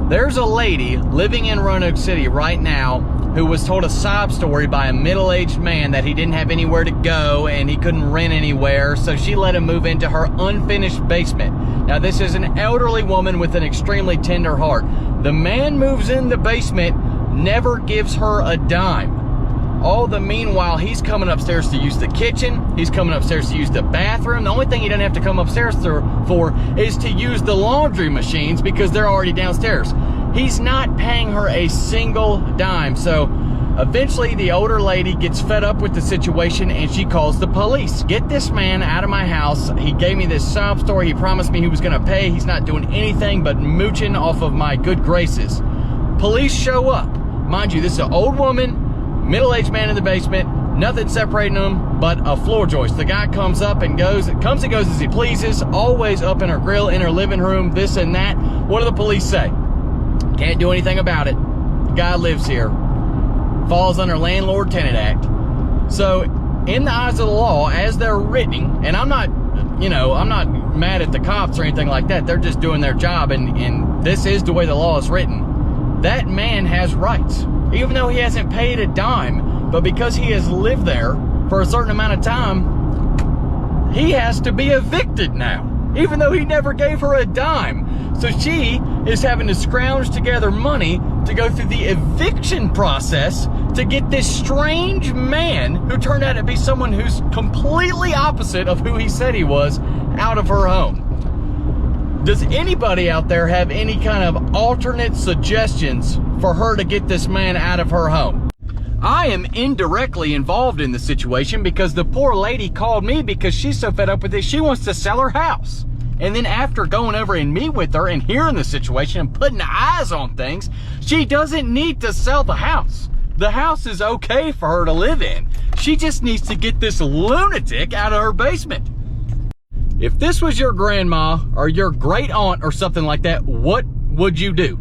There's a lady living in Roanoke City right now who was told a sob story by a middle-aged man that he didn't have anywhere to go and he couldn't rent anywhere, so she let him move into her unfinished basement. Now, this is an elderly woman with an extremely tender heart. The man moves in the basement, never gives her a dime. All the meanwhile, he's coming upstairs to use the kitchen. He's coming upstairs to use the bathroom. The only thing he doesn't have to come upstairs for is to use the laundry machines because they're already downstairs. He's not paying her a single dime. So eventually the older lady gets fed up with the situation and she calls the police. Get this man out of my house. He gave me this sob story. He promised me he was gonna pay. He's not doing anything but mooching off of my good graces. Police show up. Mind you, this is an old woman, middle-aged man in the basement, nothing separating them but a floor joist. The guy comes and goes as he pleases, always up in her grill, in her living room, this and that. What do the police say? Can't do anything about it. The guy lives here. Falls under Landlord-Tenant Act. So, in the eyes of the law, as they're written, and I'm not mad at the cops or anything like that. They're just doing their job, and this is the way the law is written. That man has rights. Even though he hasn't paid a dime, but because he has lived there for a certain amount of time, he has to be evicted now, even though he never gave her a dime. So she is having to scrounge together money to go through the eviction process to get this strange man, who turned out to be someone who's completely opposite of who he said he was, out of her home. Does anybody out there have any kind of alternate suggestions for her to get this man out of her home? I am indirectly involved in the situation because the poor lady called me because she's so fed up with this, she wants to sell her house. And then after going over and meet with her and hearing the situation and putting eyes on things, she doesn't need to sell the house. The house is okay for her to live in. She just needs to get this lunatic out of her basement. If this was your grandma or your great aunt or something like that, what would you do?